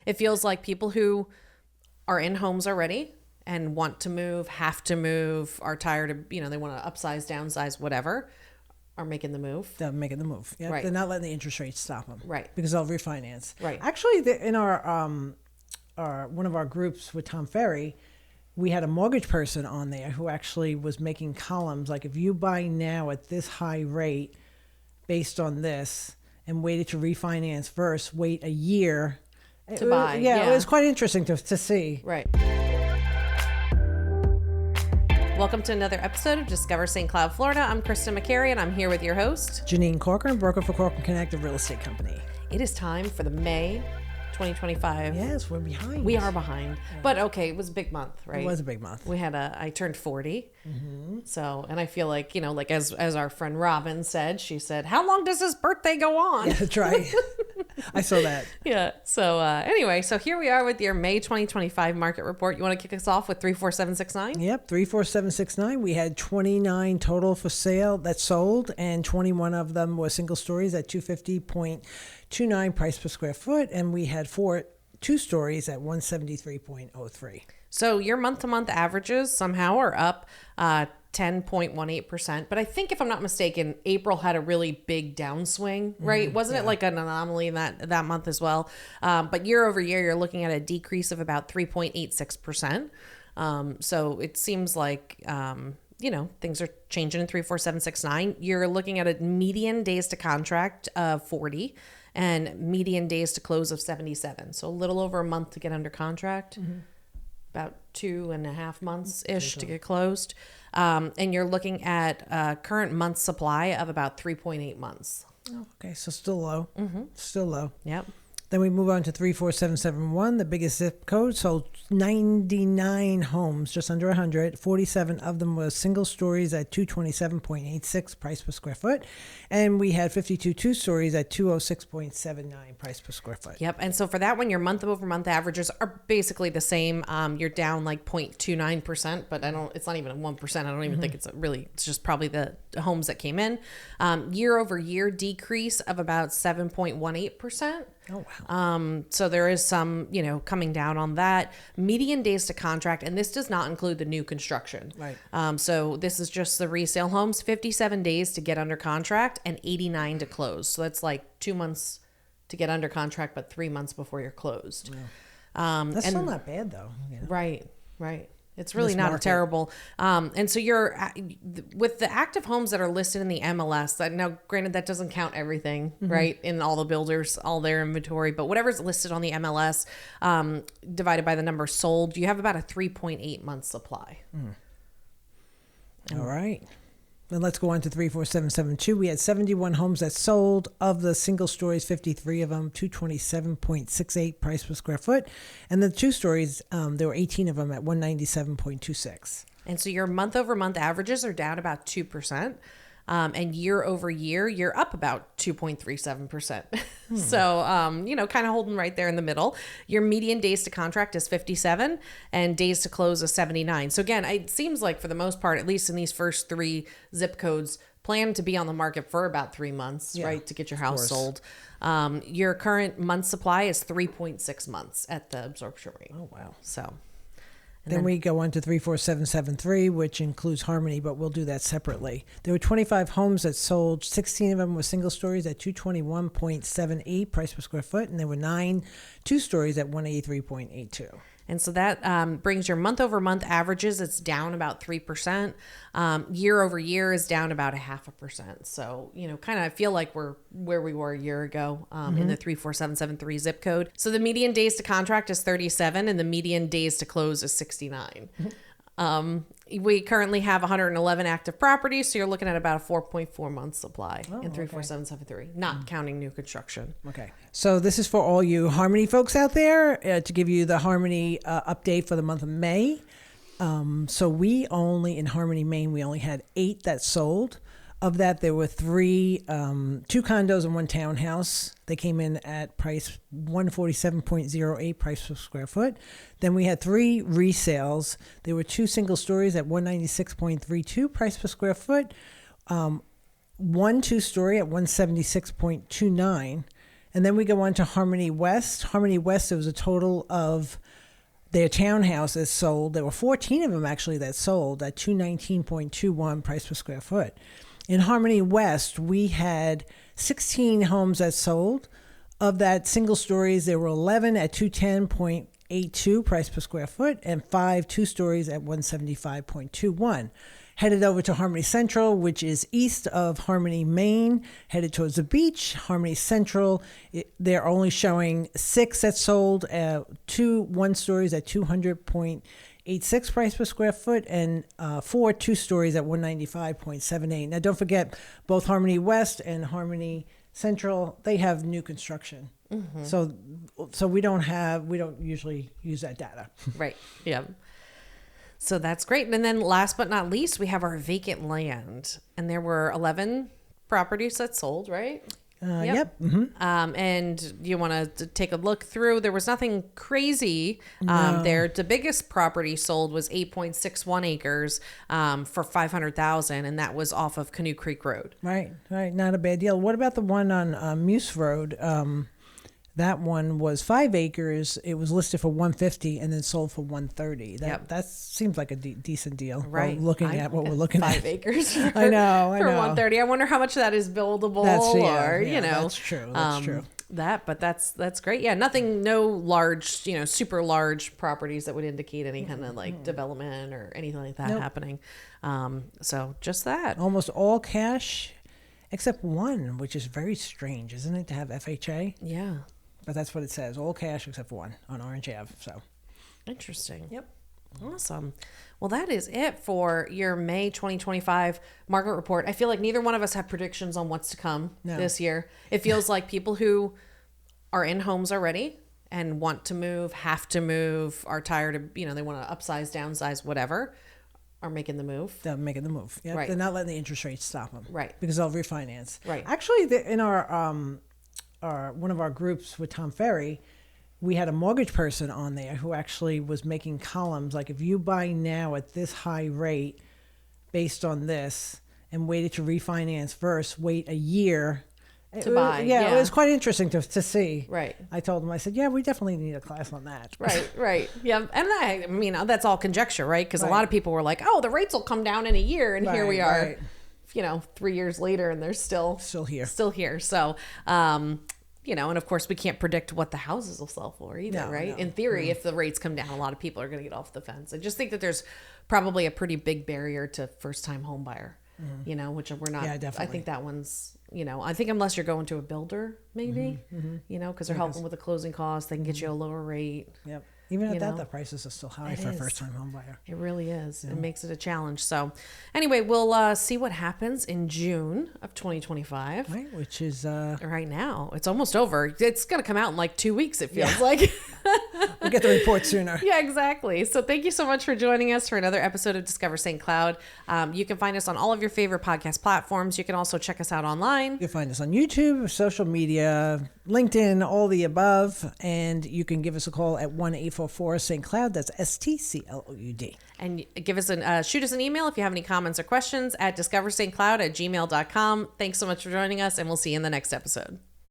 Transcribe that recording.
It feels like people who are in homes already and want to move, have to move, are tired of, they want to upsize, downsize, whatever, are making the move. They're making the move. Yeah, Right. They're not letting the interest rates stop them. Right. Because they'll refinance. Right. Actually, in our one of our groups with Tom Ferry, we had a mortgage person on there who actually was making columns. Like, if you buy now at this high rate based on this and waited to refinance first, wait a year to buy. Yeah, it was quite interesting to see. Right. Welcome to another episode of Discover St. Cloud, Florida. I'm Kristin Macari, and I'm here with your host, Jeanine Corcoran, broker for Corcoran Connect, a real estate company. It is time for the May 2025. Yes, we're behind. We are behind. Yeah. But okay, it was a big month, right? It was a big month. I turned 40. Mm-hmm. So, and I feel like, like as our friend Robin said, she said, how long does this birthday go on? Yeah, that's right. I saw that. Yeah. So anyway, so here we are with your May 2025 market report. You want to kick us off with 34769? Yep, 34769. We had 29 total for sale that sold, and 21 of them were single stories at 250.29 price per square foot, and we had two stories at 173.03. So your month-to-month averages somehow are up 10.18%. But I think, if I'm not mistaken, April had a really big downswing, right? Wasn't it like an anomaly in that month as well? But year over year, you're looking at a decrease of about 3.86%. So it seems like, things are changing in 34769. You're looking at a median days to contract of 40 and median days to close of 77. So a little over a month to get under contract. Mm-hmm. About 2.5 months-ish to get closed. And you're looking at current month supply of about 3.8 months. Oh, okay, so still low. Mm-hmm. Still low. Yep. Then we move on to 34771, the biggest zip code, sold 99 homes, just under 100. 47 of them were single stories at 227.86 price per square foot. And we had 52 two stories at 206.79 price per square foot. Yep. And so for that one, your month over month averages are basically the same. You're down like 0.29%, but it's not even 1%. I don't even think it's just probably the homes that came in. Year over year decrease of about 7.18%. Oh, wow. So there is some, coming down on that. Median days to contract, and this does not include the new construction. Right. So this is just the resale homes, 57 days to get under contract and 89 to close. So that's like 2 months to get under contract, but 3 months before you're closed. Yeah. That's still not bad, though. Right. It's really not terrible. And so you're with the active homes that are listed in the MLS. Now, granted, that doesn't count everything, right? In all the builders, all their inventory, but whatever's listed on the MLS divided by the number sold, you have about a 3.8 month supply. All right. Then let's go on to 34772. We had 71 homes that sold. Of the single stories, 53 of them, 227.68 price per square foot. And the two stories, there were 18 of them at 197.26. And so your month over month averages are down about 2%. And year over year, you're up about 2.37%. So, kind of holding right there in the middle. Your median days to contract is 57 and days to close is 79. So again, it seems like for the most part, at least in these first three zip codes, plan to be on the market for about 3 months, right? To get your house sold. Your current month supply is 3.6 months at the absorption rate. Oh, wow. So... Then we go on to 34773, which includes Harmony, but we'll do that separately. There were 25 homes that sold. 16 of them were single stories at 221.78 price per square foot, and there were 9 two stories at 183.82. And so that brings your month over month averages. It's down about 3%. Year over year is down about 0.5%. So, kind of I feel like we're where we were a year ago in the 34773 zip code. So the median days to contract is 37 and the median days to close is 69. We currently have 111 active properties, so you're looking at about a 4.4 month supply in 34773, not counting new construction. Okay. So this is for all you Harmony folks out there, to give you the Harmony update for the month of May. So we only, in Harmony, Maine, we only had 8 that sold. Of that, there were 3, 2 condos and 1 townhouse. They came in at price 147.08 price per square foot. Then we had 3 resales. There were 2 single stories at 196.32 price per square foot. 1 two-story at 176.29. And And then we go on to Harmony West. Harmony West, there was a total of their townhouses sold. There were 14 of them actually that sold at $219.21 price per square foot. In Harmony West, we had 16 homes that sold. Of that single stories, there were 11 at $210.82 price per square foot and 5 two-stories at $175.21. Headed over to Harmony Central, which is east of Harmony, Maine, headed towards the beach. Harmony Central, they're only showing 6 that sold, 2 one-stories at $200.86 price per square foot, and 4 two-stories at $195.78. Now, don't forget, both Harmony West and Harmony Central, they have new construction. Mm-hmm. So we don't usually use that data. Right. Yeah. So that's great. And then last but not least, we have our vacant land. And there were 11 properties that sold, right? Yep. Mm-hmm. And you want to take a look through. There was nothing crazy No. there. The biggest property sold was 8.61 acres for $500,000, and that was off of Canoe Creek Road. Right. Not a bad deal. What about the one on Muse Road? That one was 5 acres. It was listed for $150 and then sold for $130. That seems like a decent deal. Right. Looking at what we're looking at. 5 acres. For, I know. For $130. I wonder how much of that is buildable you know. That's true. That's true. But that's great. Yeah. No large, super large properties that would indicate any kind of like development or anything like that happening. So just that. Almost all cash except one, which is very strange, isn't it, to have FHA? Yeah. But that's what it says. All cash except for one on Orange Ave. So interesting. Yep. Awesome. Well, that is it for your May 2025 market report. I feel like neither one of us have predictions on what's to come this year. It feels like people who are in homes already and want to move, have to move, are tired of, they want to upsize, downsize, whatever, are making the move. They're making the move. Yeah. Right. They're not letting the interest rates stop them. Right. Because they'll refinance. Right. Actually, in our one of our groups with Tom Ferry, we had a mortgage person on there who actually was making columns like, if you buy now at this high rate based on this and waited to refinance first, wait a year to buy. Yeah, it was quite interesting to see. Right. I told him, I said, we definitely need a class on that. Right. Yeah. And I mean, that's all conjecture, right? Because a lot of people were like, oh, the rates will come down in a year. And here we are. Right. 3 years later, and they're still here. So, and of course we can't predict what the houses will sell for either, right? No. In theory, if the rates come down, a lot of people are going to get off the fence. I just think that there's probably a pretty big barrier to first-time home buyer, which we're not. Yeah, definitely. I think that one's, I think unless you're going to a builder, maybe, because they're helping with the closing costs, they can get you a lower rate. Yep. Even at that, the prices are still high for a first-time home buyer. It really is. Yeah. It makes it a challenge. So anyway, we'll see what happens in June of 2025. Right, which is... right now. It's almost over. It's going to come out in like 2 weeks, it feels like. We'll get the report sooner. Yeah, exactly. So thank you so much for joining us for another episode of Discover St. Cloud. You can find us on all of your favorite podcast platforms. You can also check us out online. You can find us on YouTube, social media, LinkedIn, all the above. And you can give us a call at 1-844-St. Cloud. That's STCLOUD. And give us shoot us an email if you have any comments or questions at discoverstcloud@gmail.com. Thanks so much for joining us, and we'll see you in the next episode.